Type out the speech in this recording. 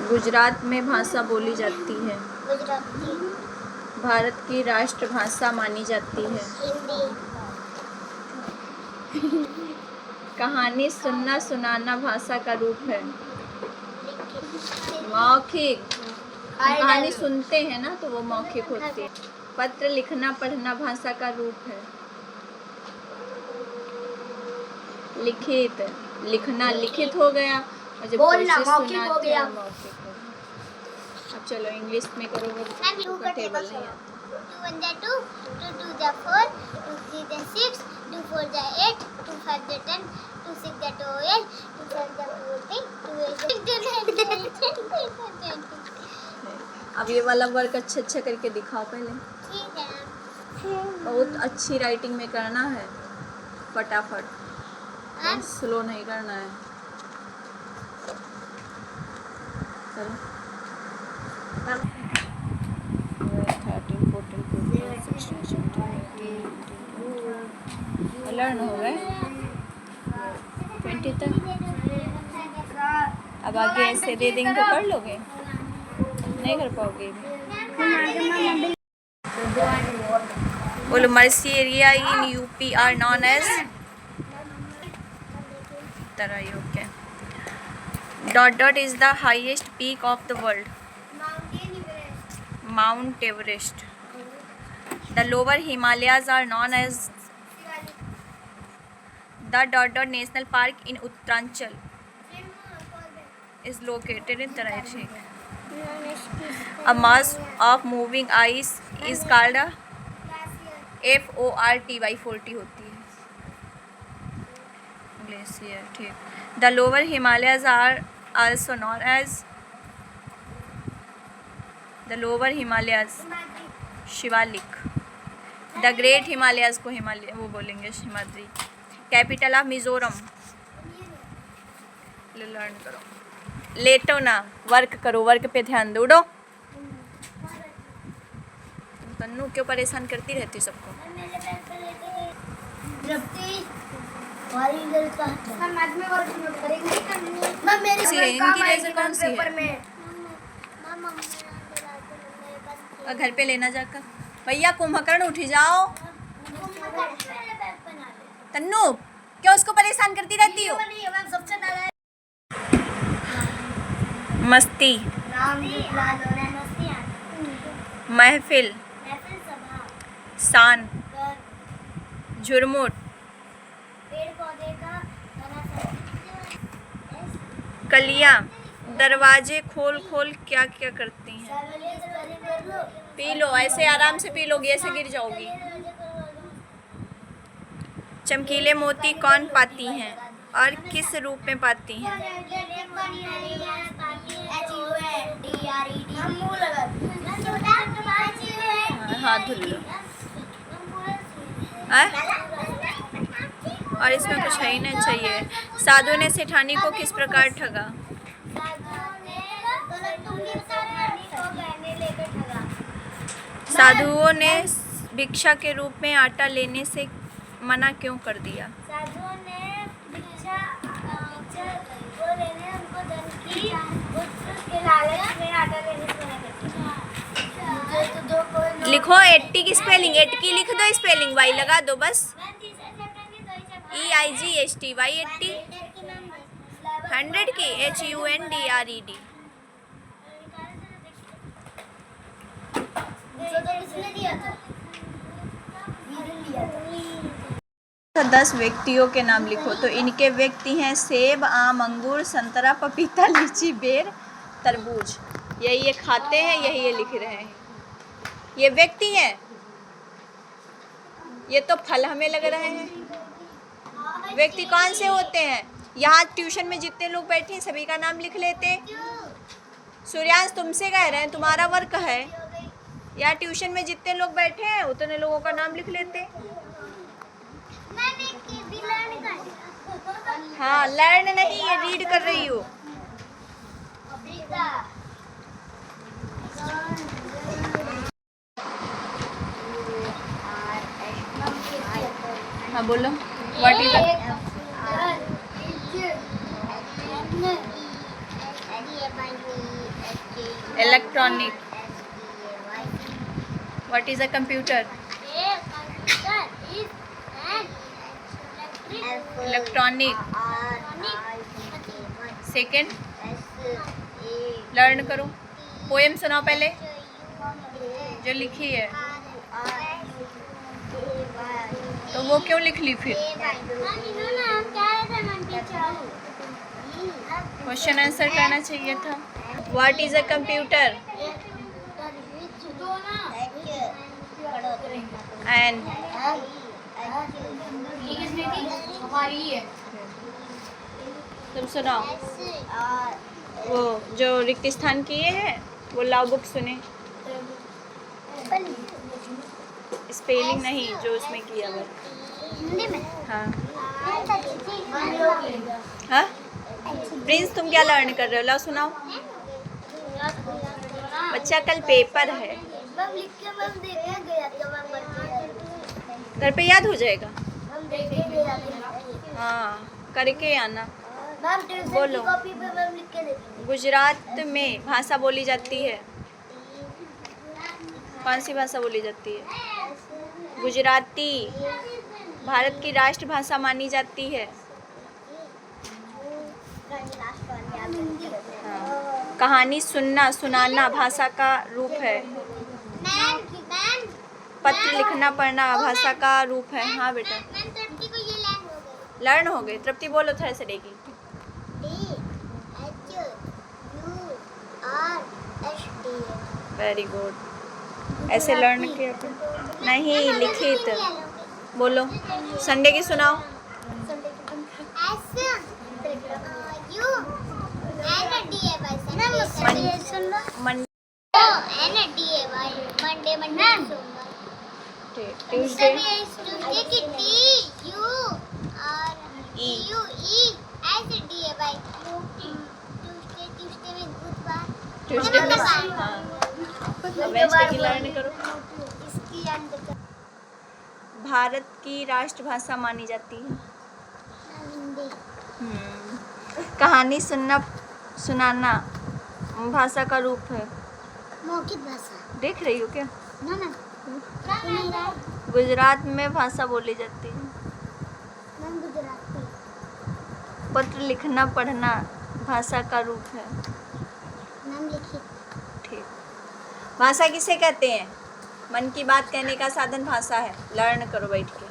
गुजरात में भाषा बोली जाती है। गुजराती। भारत की राष्ट्रभाषा मानी जाती है। हिंदी। कहानी सुनना सुनाना भाषा का रूप है। मौखिक, कहानी सुनते हैं ना तो वो मौखिक होती है। पत्र लिखना पढ़ना भाषा का रूप है। लिखित, लिखना लिखित हो गया और जब बोलना कोई मौखिक हो गया। मौखिक हो गया। अब चलो इंग्लिश में करो, वो टेबल नहीं आता। 2 1 2 2 2 4 2 3 6 2 4 8 2 5 10 2 6 12 2 7 14 अब ये वाला वर्क अच्छा अच्छा करके दिखाओ पहले। ठीक है। बहुत अच्छी राइटिंग में करना है, फटाफट, स्लो नहीं करना है। चलो 13 14 15 16 17 18 लर्न हो गए 20 तक। अब आगे ऐसे दे देंगे तो कर लोगे, नहीं कर पाओगे। बोलो mercy area in UP are known as Tarai. Okay. Dot dot is the highest peak of the world. Mount Everest. The lower Himalayas are known as the dot dot national park in Uttaranchal is located in Taraiki. A mass of moving ice is called a FORT 40 होती है glacier. ठीक। The lower Himalayas are also known as the lower Himalayas Shivalik. The great Himalayas को हिमालय वो बोलेंगे Himadri. Capital of Mizoram. Learn करो, लेटो ना, work करो, work पे ध्यान दो। उड़ो तन्नू क्यों परेशान करती रहती सबको। और घर पे लेना जाकर भैया कुंभकर्ण उठी जाओ। तन्नू क्यों उसको परेशान करती रहती हो। मस्ती, महफिल, शान, झुरमुट, कलियां, दरवाजे खोल खोल क्या क्या करती हैं। पी लो, ऐसे आराम से पी लोगी, ऐसे गिर जाओगी। चमकीले मोती कौन पाती हैं और किस रूप में पाती हैं। हाथ धुल लो। और इसमें कुछ है ही नहीं चाहिए। साधु ने सेठानी को किस प्रकार ठगा। साधुओं ने भिक्षा के रूप में आटा लेने से मना क्यों कर दिया। साधुओं ने भिक्षा लेने उनको धन की के लालच में आटा लेने से मना कर दिया। लिखो 80 की स्पेलिंग, 8 की लिख दो स्पेलिंग, वाई लगा दो बस। EIGHT वाई 80 100 की HUNDRED। तो 10 व्यक्तियों के नाम लिखो। तो इनके व्यक्ति हैं सेब, आम, अंगूर, संतरा, पपीता, लीची, बेर, तरबूज। यही ये खाते हैं, यही ये लिख रहे हैं। ये व्यक्ति हैं, ये तो फल हमें लग रहे हैं। व्यक्ति कौन से होते हैं। यहाँ ट्यूशन में जितने लोग बैठे हैं सभी का नाम लिख लेते। सूर्यांश तुमसे कह रहे हैं, तुम्हारा वर्क है। यहाँ ट्यूशन में जितने लोग बैठे हैं उतने लोगों का नाम लिख लेते। हाँ, लर्न नहीं, ये रीड कर रही हो। हाँ बोलो, what is electronic. What is a computer? Electronic. Second, learn करो। पोएम सुनाओ पहले जो लिखी है। तो वो क्यों लिख ली फिर? क्वेश्चन आंसर करना चाहिए था। What is a computer? And तुम सुनाओ। वो जो रिक्त स्थान किए हैं वो लाओ बुक सुने। स्पेलिंग नहीं, जो उसमें किया हुआ। हाँ हाँ। प्रिंस तुम क्या लर्न कर रहे हो? लाओ सुनाओ। बच्चा कल पेपर है, घर पे याद हो जाएगा। हाँ करके आना। बोलो। गुजरात में भाषा बोली जाती है, कौन सी भाषा बोली जाती है? गुजराती। भारत की राष्ट्रभाषा मानी जाती है। हाँ। कहानी सुनना सुनाना भाषा का रूप है। पत्र लिखना पढ़ना भाषा का रूप है। हाँ बेटा लर्न हो गए। तृप्ति बोलो थोड़ा सा देगी। Very good. ऐसे लर्न किया नहीं, लिखित बोलो। संडे की सुनाओ। ट्यूसडे ट्यूसडे में वेंसडे की लर्न करो। भारत की राष्ट्रभाषा मानी जाती है। कहानी सुनना सुनाना भाषा का रूप है। मौखिक भाषा। देख रही हो क्या? ना गुजरात में भाषा बोली जाती है। गुजराती। पत्र लिखना पढ़ना भाषा का रूप है। नाम लिखिए। ठीक। भाषा किसे कहते हैं? मन की बात कहने का साधन भाषा है। लर्न करो बैठ के।